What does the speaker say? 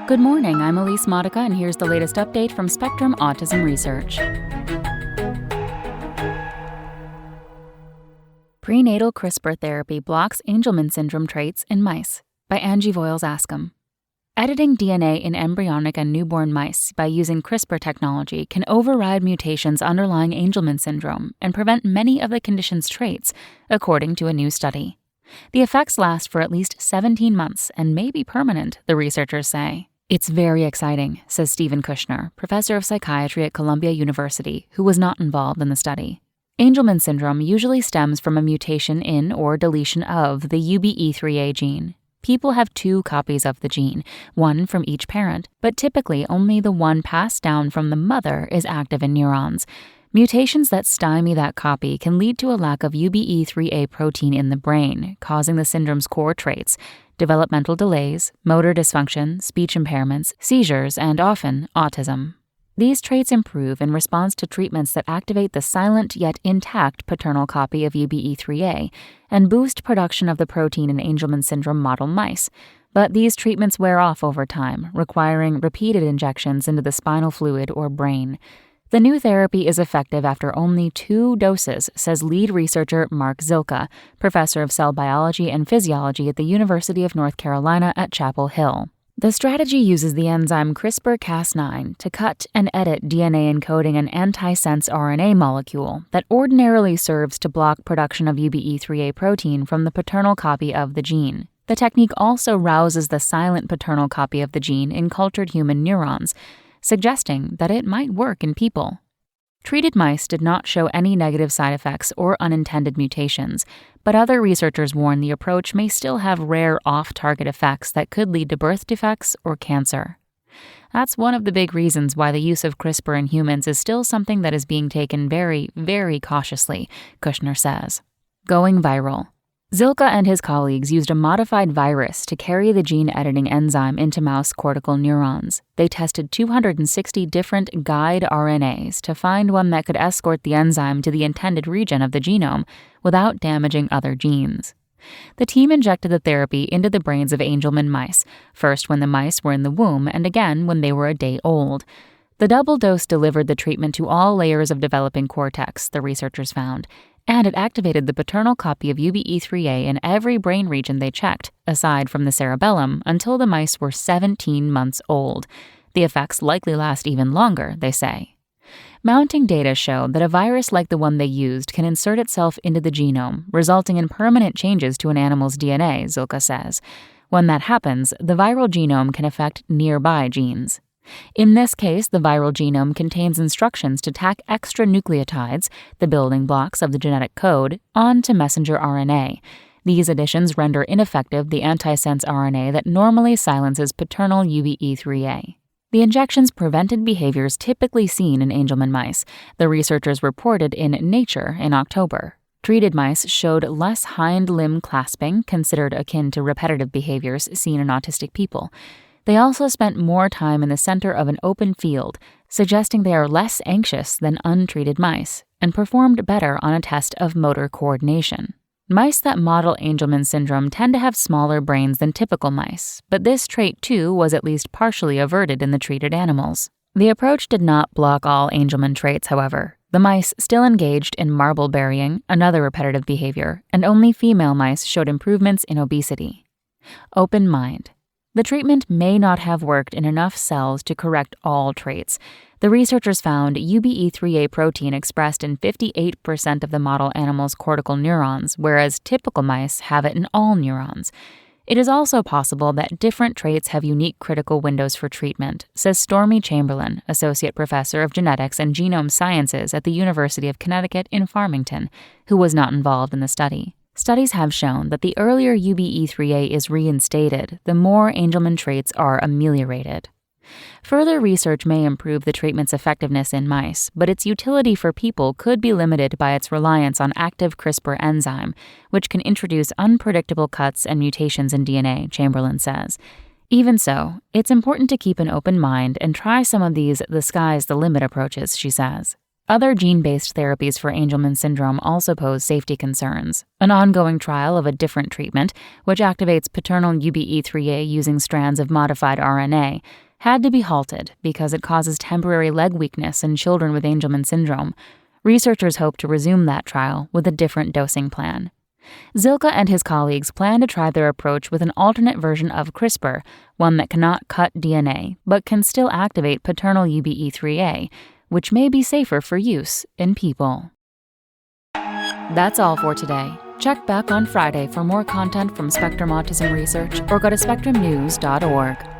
Good morning, I'm Elise Modica, and here's the latest update from Spectrum Autism Research. Prenatal CRISPR therapy blocks Angelman syndrome traits in mice, by Angie Voiles-Ascom. Editing DNA in embryonic and newborn mice by using CRISPR technology can override mutations underlying Angelman syndrome and prevent many of the condition's traits, according to a new study. The effects last for at least 17 months and may be permanent, the researchers say. It's very exciting, says Stephen Kushner, professor of psychiatry at Columbia University, who was not involved in the study. Angelman syndrome usually stems from a mutation in or deletion of the UBE3A gene. People have 2 copies of the gene, one from each parent, but typically only the one passed down from the mother is active in neurons. Mutations that stymie that copy can lead to a lack of UBE3A protein in the brain, causing the syndrome's core traits: developmental delays, motor dysfunction, speech impairments, seizures, and often autism. These traits improve in response to treatments that activate the silent yet intact paternal copy of UBE3A and boost production of the protein in Angelman syndrome model mice. But these treatments wear off over time, requiring repeated injections into the spinal fluid or brain. The new therapy is effective after only 2 doses, says lead researcher Mark Zilka, professor of cell biology and physiology at the University of North Carolina at Chapel Hill. The strategy uses the enzyme CRISPR-Cas9 to cut and edit DNA encoding an antisense RNA molecule that ordinarily serves to block production of UBE3A protein from the paternal copy of the gene. The technique also rouses the silent paternal copy of the gene in cultured human neurons, suggesting that it might work in people. Treated mice did not show any negative side effects or unintended mutations, but other researchers warn the approach may still have rare off-target effects that could lead to birth defects or cancer. That's one of the big reasons why the use of CRISPR in humans is still something that is being taken very, very cautiously, Kushner says. Going viral. Zilka and his colleagues used a modified virus to carry the gene-editing enzyme into mouse cortical neurons. They tested 260 different guide RNAs to find one that could escort the enzyme to the intended region of the genome without damaging other genes. The team injected the therapy into the brains of Angelman mice, first when the mice were in the womb and again when they were a day old. The double dose delivered the treatment to all layers of developing cortex, the researchers found, and it activated the paternal copy of UBE3A in every brain region they checked, aside from the cerebellum, until the mice were 17 months old. The effects likely last even longer, they say. Mounting data show that a virus like the one they used can insert itself into the genome, resulting in permanent changes to an animal's DNA, Zilka says. When that happens, the viral genome can affect nearby genes. In this case, the viral genome contains instructions to tack extra nucleotides, the building blocks of the genetic code, onto messenger RNA. These additions render ineffective the antisense RNA that normally silences paternal UBE3A. The injections prevented behaviors typically seen in Angelman mice, the researchers reported in Nature in October. Treated mice showed less hind limb clasping, considered akin to repetitive behaviors seen in autistic people. They also spent more time in the center of an open field, suggesting they are less anxious than untreated mice, and performed better on a test of motor coordination. Mice that model Angelman syndrome tend to have smaller brains than typical mice, but this trait too was at least partially averted in the treated animals. The approach did not block all Angelman traits, however. The mice still engaged in marble burying, another repetitive behavior, and only female mice showed improvements in obesity. Open mind. The treatment may not have worked in enough cells to correct all traits. The researchers found UBE3A protein expressed in 58% of the model animals' cortical neurons, whereas typical mice have it in all neurons. It is also possible that different traits have unique critical windows for treatment, says Stormy Chamberlain, associate professor of genetics and genome sciences at the University of Connecticut in Farmington, who was not involved in the study. Studies have shown that the earlier UBE3A is reinstated, the more Angelman traits are ameliorated. Further research may improve the treatment's effectiveness in mice, but its utility for people could be limited by its reliance on active CRISPR enzyme, which can introduce unpredictable cuts and mutations in DNA, Chamberlain says. Even so, it's important to keep an open mind and try some of these the sky's the limit approaches, she says. Other gene-based therapies for Angelman syndrome also pose safety concerns. An ongoing trial of a different treatment, which activates paternal UBE3A using strands of modified RNA, had to be halted because it causes temporary leg weakness in children with Angelman syndrome. Researchers hope to resume that trial with a different dosing plan. Zilka and his colleagues plan to try their approach with an alternate version of CRISPR, one that cannot cut DNA but can still activate paternal UBE3A, which may be safer for use in people. That's all for today. Check back on Friday for more content from Spectrum Autism Research or go to spectrumnews.org.